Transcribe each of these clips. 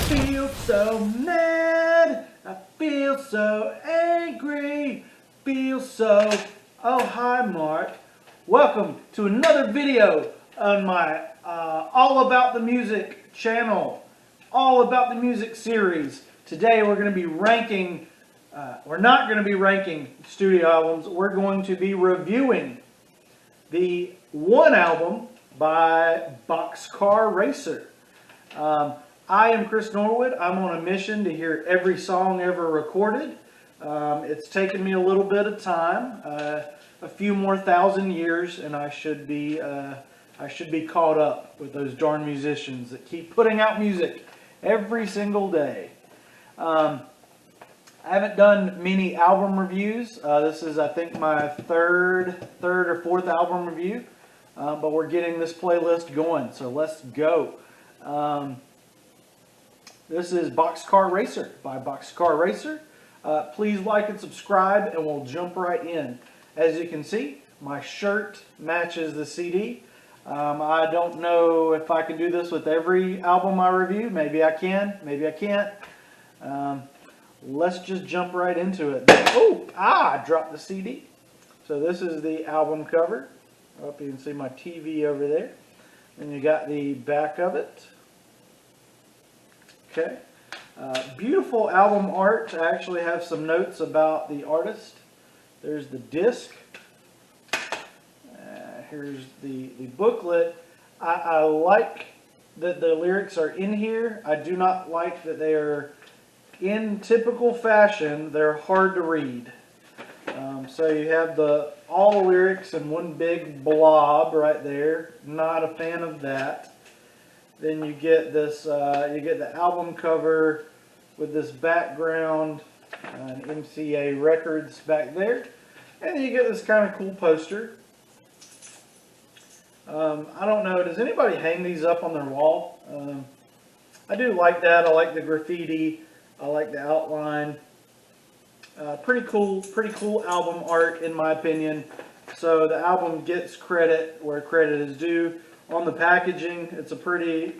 feel so mad, I feel so angry, feel so... Oh, hi Mark. Welcome to another video on my All About the Music channel, All About the Music series. Today we're going to be ranking, we're not going to be ranking studio albums, we're going to be reviewing the one album by Boxcar Racer. I am Chris Norwood. I'm on a mission to hear every song ever recorded. It's taken me a little bit of time, a few more thousand years, and I should be caught up with those darn musicians that keep putting out music every single day. I haven't done many album reviews. This is, I think, my third or fourth album review, but we're getting this playlist going, so let's go. This is Boxcar Racer by Boxcar Racer. Please like and subscribe, and we'll jump right in. As you can see, my shirt matches the CD. I don't know if I can do this with every album I review. Maybe I can, maybe I can't. Let's just jump right into it. Oh, I dropped the CD. So this is the album cover. I hope you can see my TV over there. And you got the back of it. Okay. Beautiful album art. I actually have some notes about the artist. There's the disc. Here's the booklet. I like that the lyrics are in here. I do not like that they are in typical fashion. They're hard to read. So you have all the lyrics in one big blob right there. Not a fan of that. Then you get this. You get the album cover with this background, and MCA Records back there, and you get this kind of cool poster. I don't know. Does anybody hang these up on their wall? I do like that. I like the graffiti. I like the outline. Pretty cool album art in my opinion. So the album gets credit where credit is due. On the packaging, it's a pretty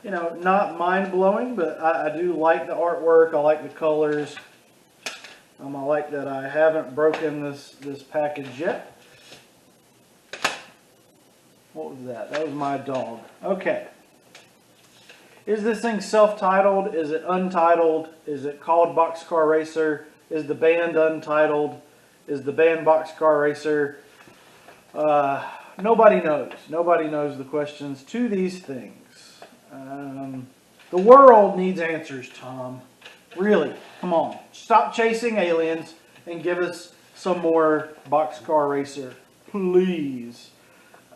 you know, not mind-blowing, but I do like the artwork. I like the colors. I like that I haven't broken this package yet. What was that? That was my dog. Okay. Is this thing self-titled? Is it untitled? Is it called Boxcar Racer? Is the band untitled? Is the band Boxcar Racer? Nobody knows. Nobody knows the questions to these things. The world needs answers, Tom. Really, come on. Stop chasing aliens and give us some more Boxcar Racer, please.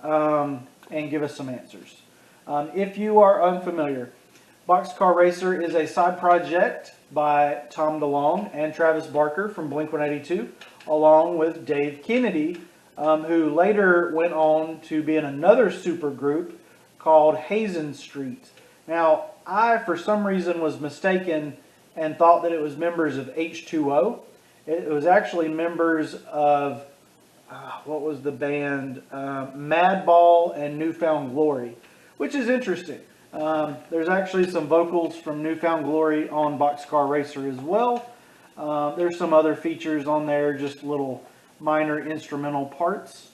And give us some answers. If you are unfamiliar, Boxcar Racer is a side project by Tom Delonge and Travis Barker from Blink-182, along with Dave Kennedy, who later went on to be in another super group called Hazen Street. Now, I, for some reason, was mistaken and thought that it was members of H2O. It was actually members of, what was the band? Madball and Newfound Glory, which is interesting. There's actually some vocals from Newfound Glory on Boxcar Racer as well. There's some other features on there, just little minor instrumental parts.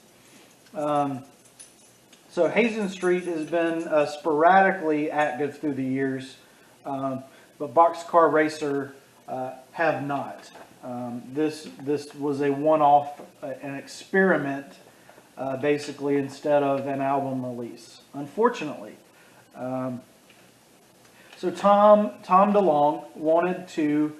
So Hazen Street has been sporadically active through the years, but Boxcar Racer have not. This was a one-off, an experiment, basically, instead of an album release, unfortunately. So Tom DeLonge wanted to,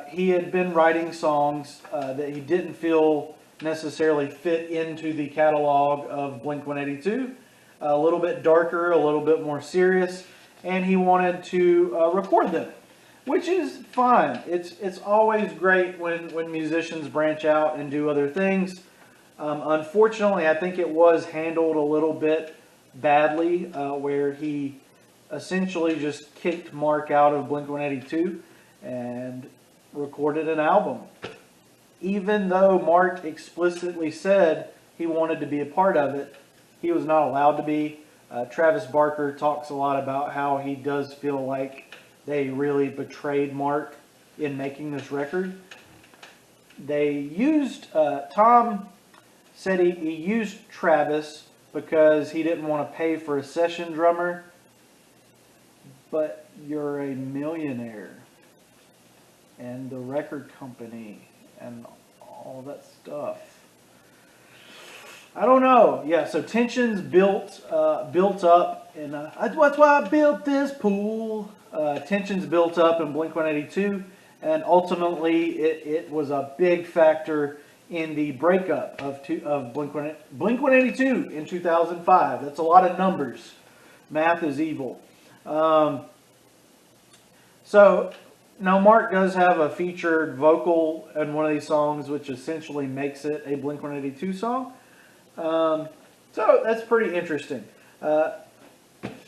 he had been writing songs that he didn't feel necessarily fit into the catalog of Blink-182, a little bit darker, a little bit more serious, and he wanted to record them, which is fine. It's always great when musicians branch out and do other things. Unfortunately, I think it was handled a little bit badly, where he essentially just kicked Mark out of Blink-182 and recorded an album. Even though Mark explicitly said he wanted to be a part of it, he was not allowed to be. Travis Barker talks a lot about how he does feel like they really betrayed Mark in making this record. They used, Tom said he used Travis because he didn't want to pay for a session drummer, but you're a millionaire, and the record company, and all that stuff. I don't know. Yeah, so tensions built up, and that's why I built this pool. Tensions built up in Blink-182, and ultimately it was a big factor in the breakup of Blink-182 in 2005. That's a lot of numbers. Math is evil. So now Mark does have a featured vocal in one of these songs, which essentially makes it a Blink-182 song. So that's pretty interesting.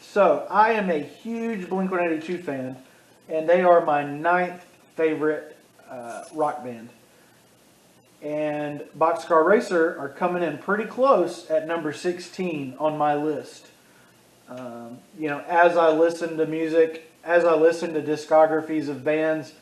So I am a huge Blink-182 fan, and they are my 9th favorite rock band. And Boxcar Racer are coming in pretty close at number 16 on my list. You know, as I listen to music, as I listen to discographies of bands,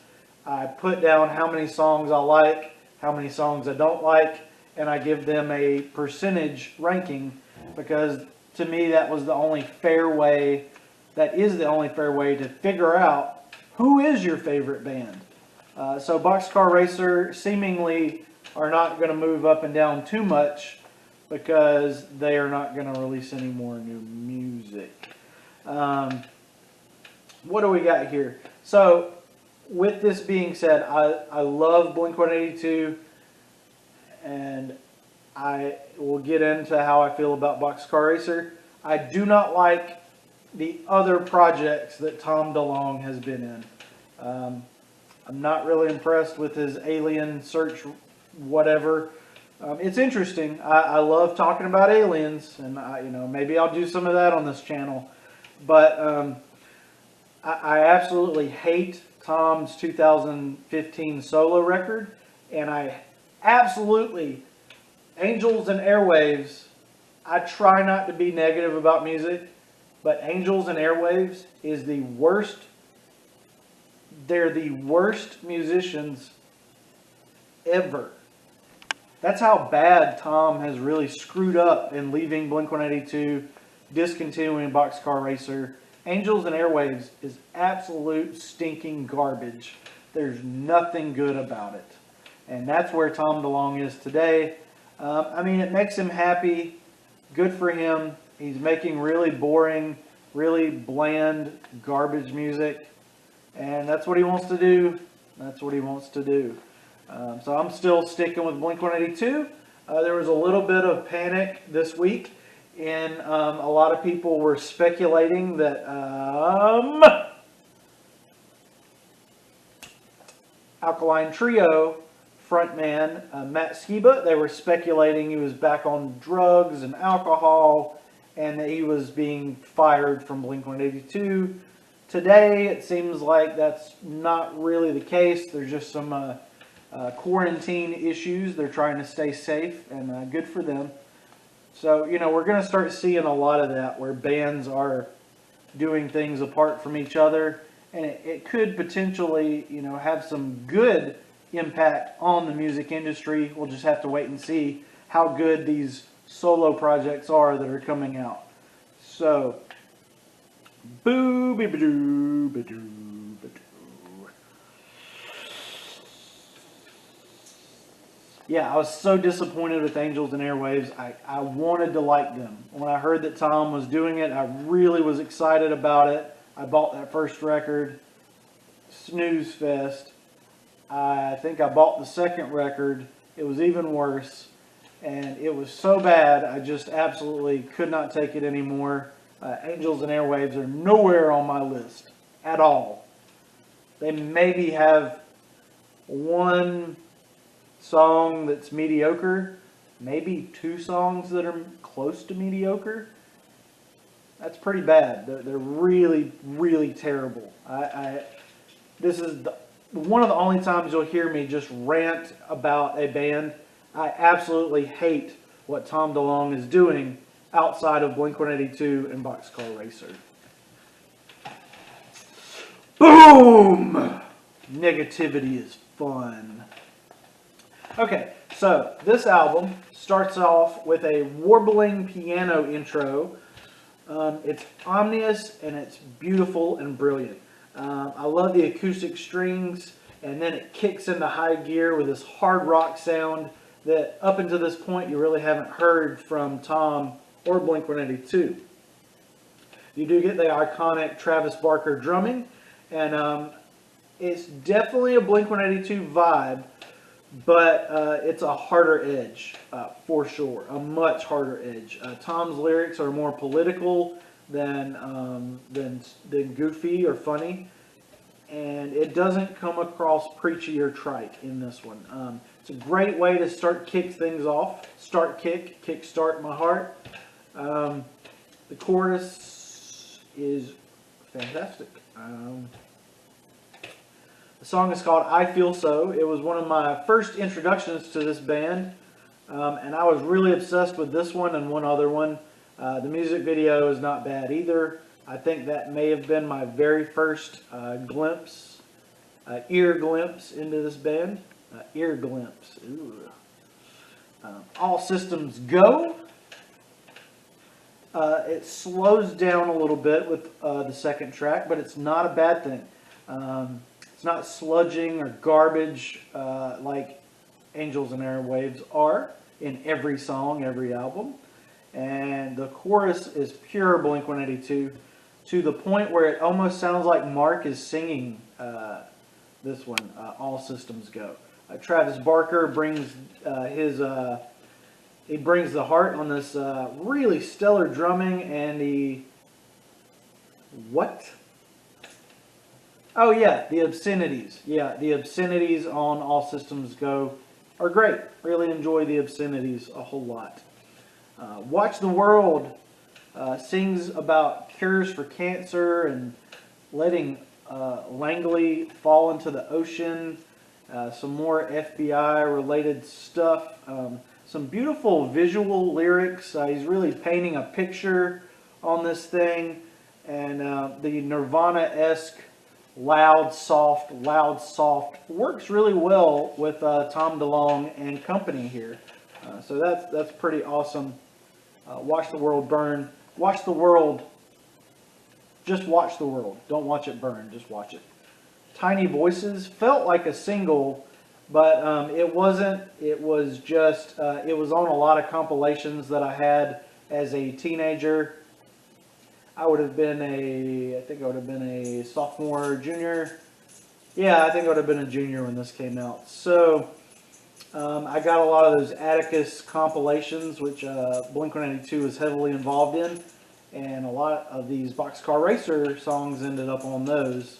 I put down how many songs I like, how many songs I don't like, and I give them a percentage ranking, because to me that was the only fair way, that is the only fair way to figure out who is your favorite band. So Boxcar Racer seemingly are not going to move up and down too much because they are not going to release any more new music. What do we got here? So with this being said, I love Blink-182, and I will get into how I feel about Boxcar Racer. I do not like the other projects that Tom DeLonge has been in. I'm not really impressed with his Alien Search whatever. It's interesting. I love talking about aliens, and you know, maybe I'll do some of that on this channel. But I absolutely hate Tom's 2015 solo record, and I absolutely, Angels and Airwaves, I try not to be negative about music, but Angels and Airwaves is the worst. They're the worst musicians ever. That's how bad Tom has really screwed up in leaving Blink-182, discontinuing Boxcar Racer. Angels and Airwaves is absolute stinking garbage. There's nothing good about it. And that's where Tom DeLonge is today. I mean, it makes him happy. Good for him. He's making really boring, really bland, garbage music. And that's what he wants to do. That's what he wants to do. So I'm still sticking with Blink-182. There was a little bit of panic this week, and a lot of people were speculating that Alkaline Trio frontman Matt Skiba, they were speculating he was back on drugs and alcohol, and that he was being fired from Blink-182. Today, it seems like that's not really the case. There's just some quarantine issues. They're trying to stay safe, and good for them. So, you know, we're going to start seeing a lot of that, where bands are doing things apart from each other, and it could potentially, you know, have some good impact on the music industry. We'll just have to wait and see how good these solo projects are that are coming out. So, boo-be-ba-doo-ba-doo. Yeah, I was so disappointed with Angels and Airwaves. I wanted to like them. When I heard that Tom was doing it, I really was excited about it. I bought that first record, snooze fest. I think I bought the second record. It was even worse. And it was so bad, I just absolutely could not take it anymore. Angels and Airwaves are nowhere on my list at all. They maybe have one song that's mediocre, maybe two songs that are close to mediocre. That's pretty bad. They're really, really terrible. This is one of the only times you'll hear me just rant about a band. I absolutely hate what Tom DeLonge is doing. outside of Blink-182 and Boxcar Racer. Boom! Negativity is fun. Okay, so this album starts off with a warbling piano intro. It's Omnius, and it's beautiful and brilliant. I love the acoustic strings, and then it kicks into high gear with this hard rock sound that up until this point you really haven't heard from Tom or Blink-182. You do get the iconic Travis Barker drumming, and it's definitely a Blink-182 vibe, but it's a harder edge for sure, a much harder edge. Tom's lyrics are more political than goofy or funny, and it doesn't come across preachy or trite in this one. It's a great way to kick things off. Kick start my heart. The chorus is fantastic. The song is called I Feel So. It was one of my first introductions to this band, and I was really obsessed with this one and one other one. The music video is not bad either. I think that may have been my very first ear glimpse into this band. Ear glimpse. Ooh. All Systems Go. It slows down a little bit with the second track, but it's not a bad thing. It's not sludging or garbage like Angels and Airwaves are in every song, every album. And the chorus is pure Blink-182 to the point where it almost sounds like Mark is singing this one, All Systems Go. Travis Barker brings he brings the heart on this really stellar drumming, and oh yeah, the obscenities. Yeah, the obscenities on All Systems Go are great. Really enjoy the obscenities a whole lot. Watch the World sings about cures for cancer and letting Langley fall into the ocean. Some more FBI related stuff. Some beautiful visual lyrics. He's really painting a picture on this thing. And the Nirvana-esque loud, soft works really well with Tom DeLonge and company here. So that's pretty awesome. Watch the World Burn. Watch the World. Just watch the world. Don't watch it burn. Just watch it. Tiny Voices felt like a single, but it wasn't. It was just. It was on a lot of compilations that I had as a teenager. I think I would have been a sophomore, junior. Yeah, I think I would have been a junior when this came out. So I got a lot of those Atticus compilations, which Blink-182 was heavily involved in, and a lot of these Boxcar Racer songs ended up on those.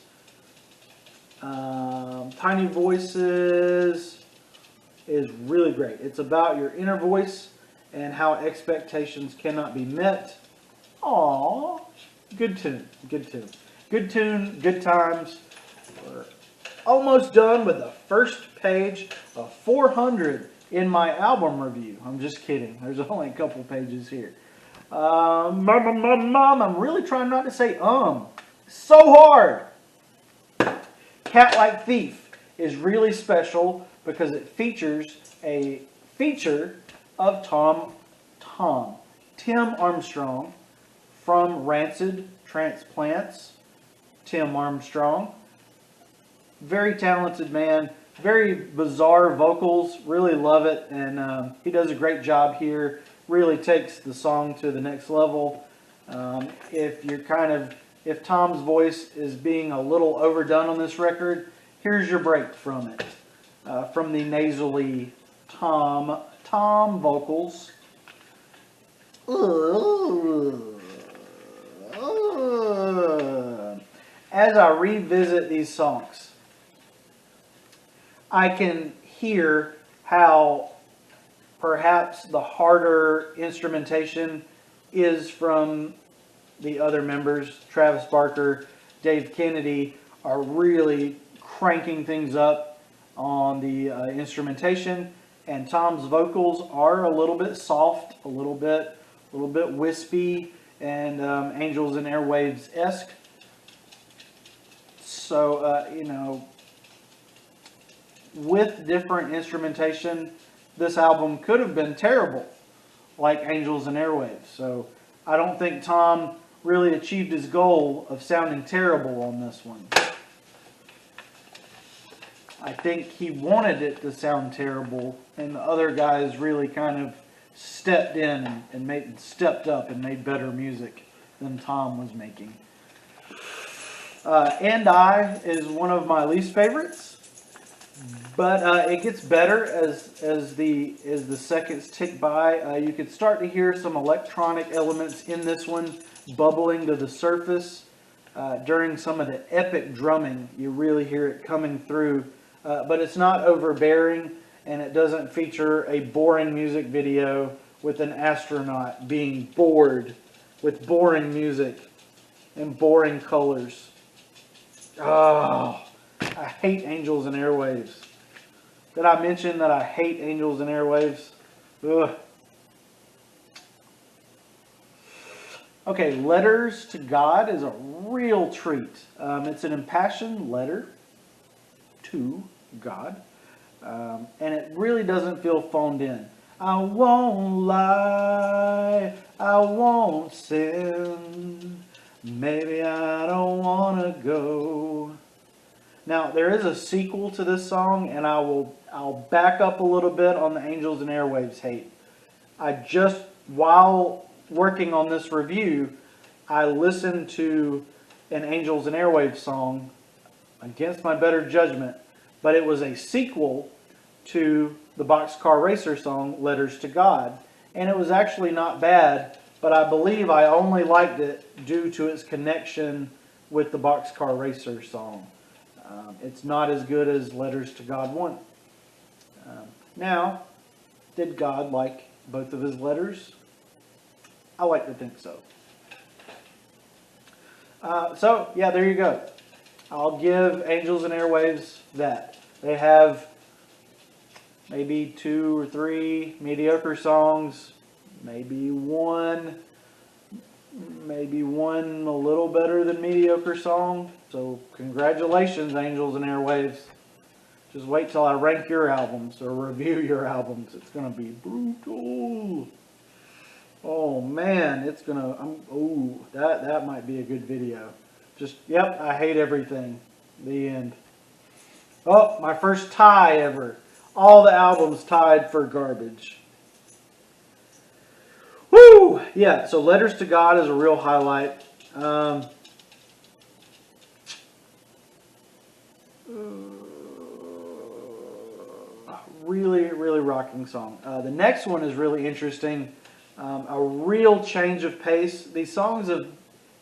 Tiny Voices is really great. It's about your inner voice and how expectations cannot be met. Aww, good tune, good times. We're almost done with the first page of 400 in my album review. I'm just kidding. There's only a couple pages here. I'm really trying not to say so hard. Catlike Thief is really special because it features a feature of Tim Armstrong from Rancid Transplants. Tim Armstrong, very talented man, very bizarre vocals, really love it, and he does a great job here. Really takes the song to the next level. If Tom's voice is being a little overdone on this record, here's your break from it. From the nasally Tom vocals. As I revisit these songs, I can hear how perhaps the harder instrumentation is from the other members. Travis Barker, Dave Kennedy are really cranking things up on the instrumentation, and Tom's vocals are a little bit soft, a little bit a little bit wispy and Angels and Airwaves-esque. So, you know, with different instrumentation, this album could have been terrible, like Angels and Airwaves. So I don't think Tom really achieved his goal of sounding terrible on this one. I think he wanted it to sound terrible, and the other guys really kind of stepped in and stepped up and made better music than Tom was making. And I is one of my least favorites, but it gets better as the seconds tick by. You could start to hear some electronic elements in this one bubbling to the surface during some of the epic drumming. You really hear it coming through, but it's not overbearing, and it doesn't feature a boring music video with an astronaut being bored with boring music and boring colors. Oh, I hate Angels and Airwaves. Did I mention that I hate Angels and Airwaves? Ugh. Okay, Letters to God is a real treat. It's an impassioned letter to God. And it really doesn't feel phoned in. I won't lie, I won't sin. Maybe I don't want to go. Now, there is a sequel to this song, and I'll back up a little bit on the Angels and Airwaves hate. While working on this review, I listened to an Angels and Airwaves song against my better judgment, but it was a sequel to the Boxcar Racer song, Letters to God. And it was actually not bad, but I believe I only liked it due to its connection with the Boxcar Racer song. It's not as good as Letters to God 1. Now, did God like both of his letters? I like to think so. So, yeah, there you go. I'll give Angels and Airwaves that. They have maybe 2 or 3 mediocre songs, maybe one a little better than mediocre song. So congratulations, Angels and Airwaves. Just wait till I rank your albums or review your albums. It's gonna be brutal. Oh man, it's gonna. That might be a good video. Yep, I hate everything. The end. Oh, my first tie ever. All the albums tied for garbage. Woo! Yeah, so Letters to God is a real highlight. Really, really rocking song. The next one is really interesting. A real change of pace. These songs have,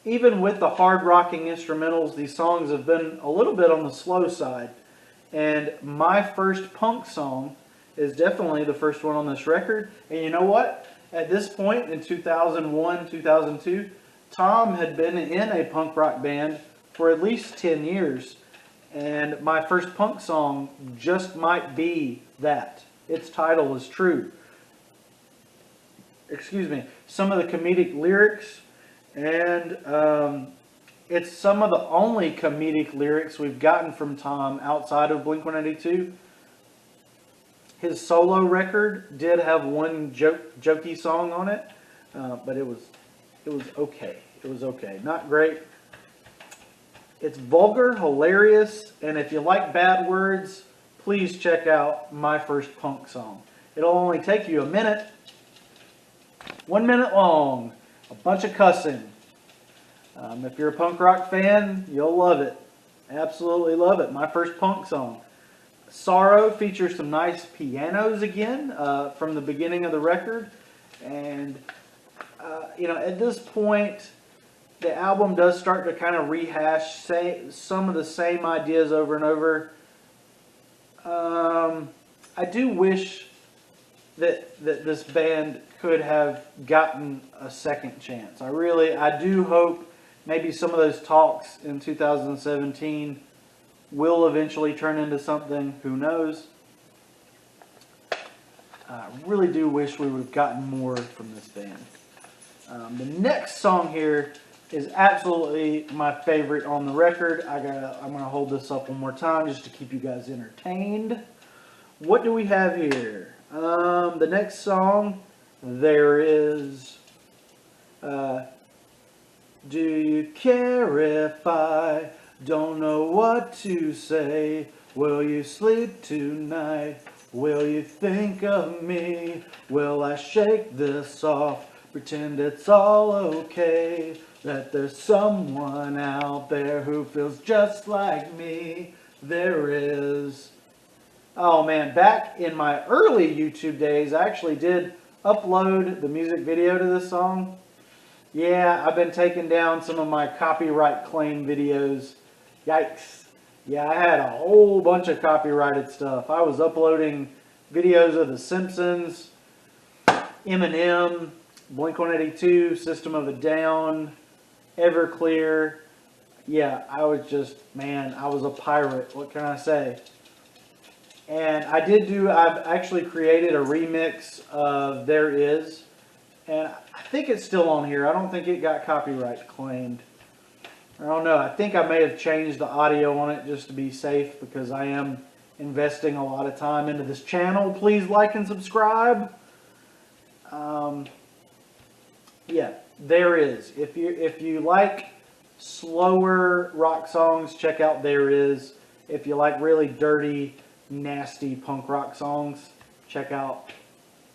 even with the hard rocking instrumentals, these songs have been a little bit on the slow side. And my first punk song is definitely the first one on this record. And you know what? At this point in 2001, 2002, Tom had been in a punk rock band for at least 10 years. And my first punk song just might be that. Its title is true. Excuse me. Some of the comedic lyrics, and it's some of the only comedic lyrics we've gotten from Tom outside of Blink-182. His solo record did have one jokey song on it, but it was okay. It was okay. Not great. It's vulgar, hilarious, and if you like bad words, please check out My First Punk Song. It'll only take you a minute. 1 minute long. A bunch of cussing. If you're a punk rock fan, you'll love it. Absolutely love it. My First Punk Song. Sorrow features some nice pianos again from the beginning of the record. And, at this point, the album does start to kind of rehash some of the same ideas over and over. I do wish that this band could have gotten a second chance. I do hope maybe some of those talks in 2017 will eventually turn into something. Who knows? I really do wish we would have gotten more from this band. The next song here is absolutely my favorite on the record. I'm gonna hold this up one more time just to keep you guys entertained. What do we have here? The next song, there is. Do you care if I don't know what to say? Will you sleep tonight? Will you think of me? Will I shake this off? Pretend it's all okay. That there's someone out there who feels just like me. There is. Oh man, back in my early YouTube days, I actually did upload the music video to this song. Yeah, I've been taking down some of my copyright claim videos. Yikes. Yeah, I had a whole bunch of copyrighted stuff. I was uploading videos of The Simpsons, Eminem, Blink-182, System of a Down, Everclear. Yeah, I was just, man, I was a pirate. What can I say? And I've actually created a remix of There Is. And I think it's still on here. I don't think it got copyright claimed. I don't know. I think I may have changed the audio on it just to be safe because I am investing a lot of time into this channel. Please like and subscribe. Yeah, There Is. If you like slower rock songs, check out There Is. If you like really dirty, nasty punk rock songs, check out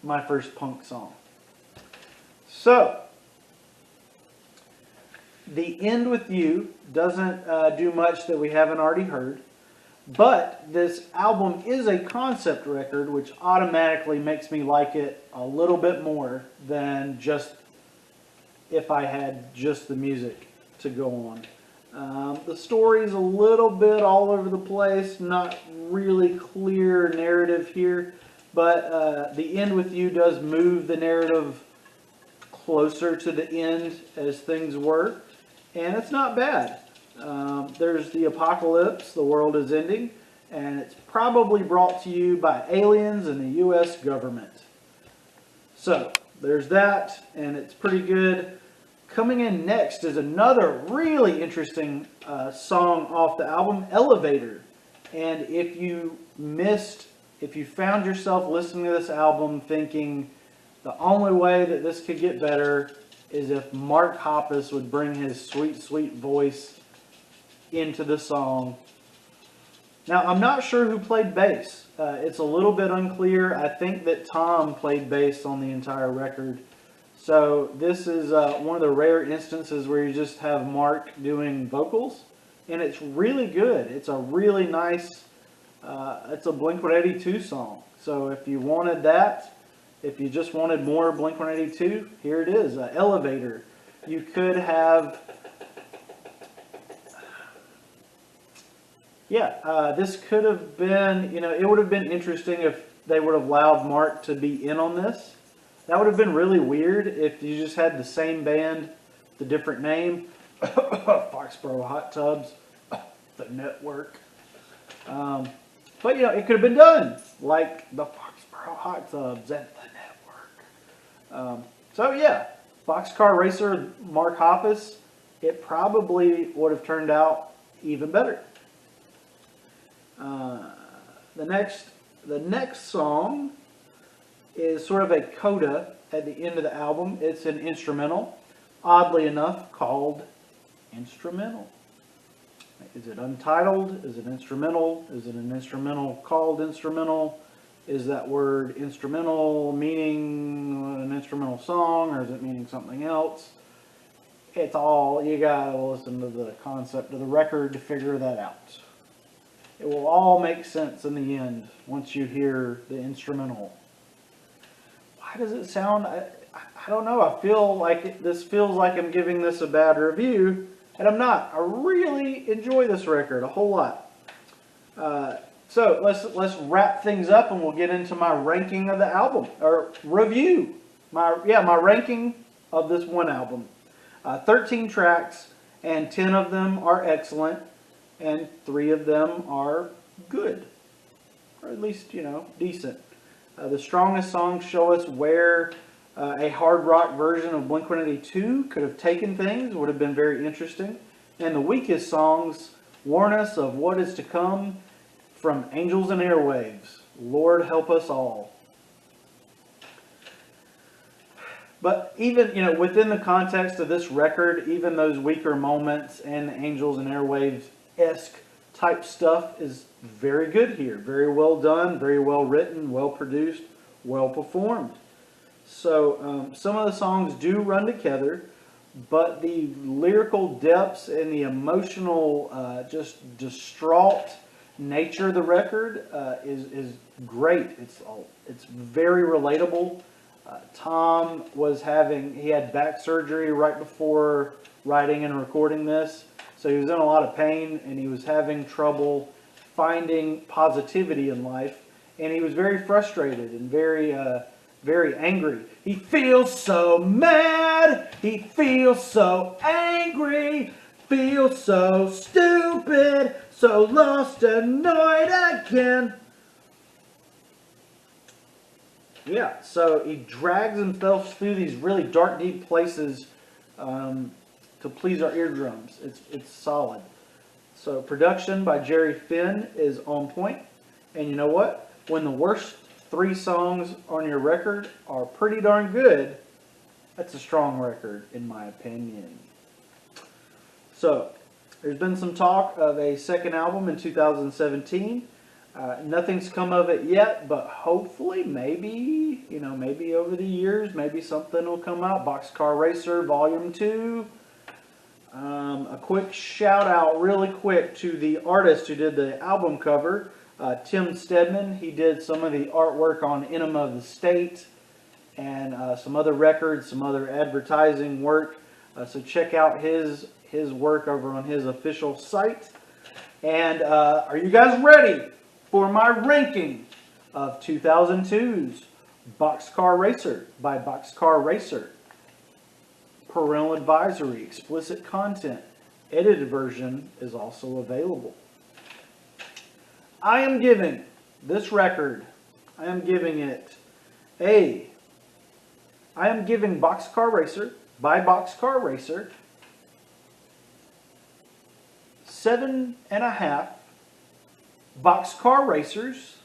my first punk song. So, The End With You doesn't do much that we haven't already heard, but this album is a concept record, which automatically makes me like it a little bit more than just if I had just the music to go on. The story's a little bit all over the place, not really clear narrative here, but The End With You does move the narrative closer to the end as things were, and it's not bad. There's the apocalypse, the world is ending, and it's probably brought to you by aliens and the U.S. government. So, there's that, and it's pretty good. Coming in next is another really interesting song off the album, Elevator. And if you found yourself listening to this album thinking, the only way that this could get better is if Mark Hoppus would bring his sweet, sweet voice into the song. Now, I'm not sure who played bass. It's a little bit unclear. I think that Tom played bass on the entire record. So this is one of the rare instances where you just have Mark doing vocals. And it's really good. It's a really nice, it's a Blink-182 song. So if you wanted that, if you just wanted more Blink-182, here it is, Elevator. You could have, this could have been, it would have been interesting if they would have allowed Mark to be in on this. That would have been really weird if you just had the same band, the different name, Foxborough Hot Tubs, the network. But, it could have been done, like the Foxborough Hot Tubs and the network. So, yeah, Boxcar Racer, Mark Hoppus, it probably would have turned out even better. The next song is sort of a coda at the end of the album. It's an instrumental, oddly enough, called Instrumental. Is it untitled? Is it instrumental? Is it an instrumental called instrumental? Is that word instrumental meaning an instrumental song, or is it meaning something else? It's all, you gotta listen to the concept of the record to figure that out. It will all make sense in the end once you hear the instrumental. Why does it sound, I don't know, I feel like this feels like I'm giving this a bad review, and I'm not. I really enjoy this record a whole lot. So let's wrap things up and we'll get into my ranking of the album, or review. My ranking of this one album. 13 tracks, and 10 of them are excellent, and 3 of them are good, or at least, decent. The strongest songs show us where A hard rock version of Blink-182 could have taken things, would have been very interesting. And the weakest songs warn us of what is to come from Angels and Airwaves. Lord help us all. But even, within the context of this record, even those weaker moments and the Angels and Airwaves-esque type stuff is very good here. Very well done, very well written, well produced, well performed. So some of the songs do run together, but the lyrical depths and the emotional, just distraught nature of the record is great. It's very relatable. Tom he had back surgery right before writing and recording this, so he was in a lot of pain and he was having trouble finding positivity in life, and he was very frustrated and very angry. He feels so mad, he feels so angry, feels so stupid, so lost, annoyed again. Yeah, so he drags himself through these really dark, deep places to please our eardrums. It's solid. So production by Jerry Finn is on point. And you know what? When the worst 3 songs on your record are pretty darn good, that's a strong record, in my opinion. So, there's been some talk of a second album in 2017. Nothing's come of it yet, but hopefully, maybe over the years, maybe something will come out. Boxcar Racer Volume 2. A quick shout out, really quick, to the artist who did the album cover, Tim Stedman. He did some of the artwork on Enema of the State and some other records, some other advertising work. So check out his work over on his official site. And are you guys ready for my ranking of 2002's Boxcar Racer by Boxcar Racer? Parental advisory, explicit content, edited version is also available. I am giving this record, I am giving Boxcar Racer by Boxcar Racer 7.5 Boxcar Racers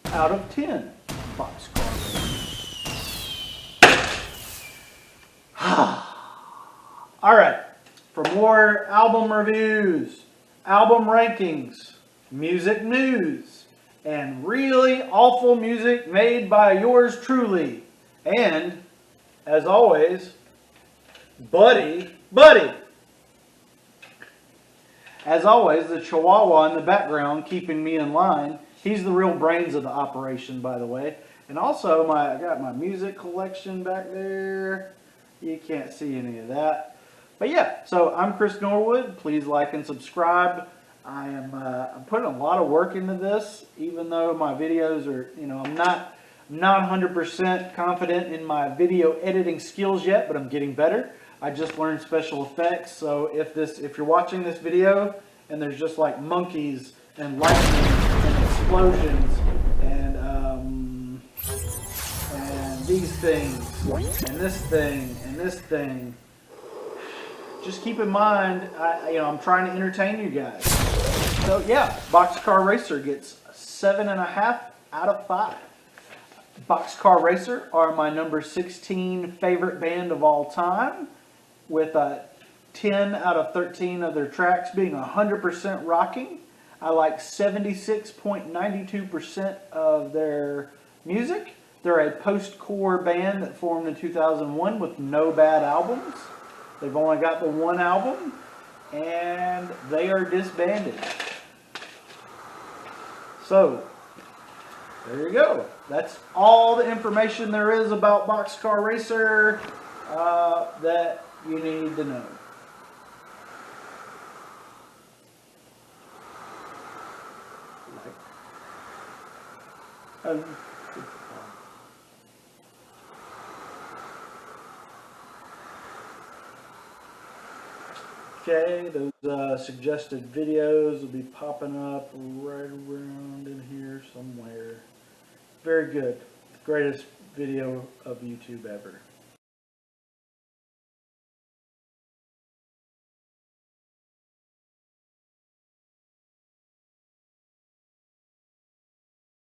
out of 10 Boxcar Racers. Alright, for more album reviews, album rankings, music news, and really awful music made by yours truly, and, as always, Buddy. As always, the Chihuahua in the background keeping me in line. He's the real brains of the operation, by the way. And also, I got my music collection back there. You can't see any of that. But yeah, so I'm Chris Norwood. Please like and subscribe. I'm putting a lot of work into this, even though my videos are, I'm not 100% confident in my video editing skills yet, but I'm getting better. I just learned special effects, so if you're watching this video and there's just like monkeys and lightning and explosions and these things and this thing and this thing, just keep in mind, I'm trying to entertain you guys. So yeah, Boxcar Racer gets 7.5 out of 5. Boxcar Racer are my number 16 favorite band of all time, with 10 out of 13 of their tracks being 100% rocking. I like 76.92% of their music. They're a post-core band that formed in 2001 with no bad albums. They've only got the one album, and they are disbanded. So, there you go. That's all the information there is about Boxcar Racer that you need to know. Okay, those suggested videos will be popping up right around in here somewhere. Very good. Greatest video of YouTube ever.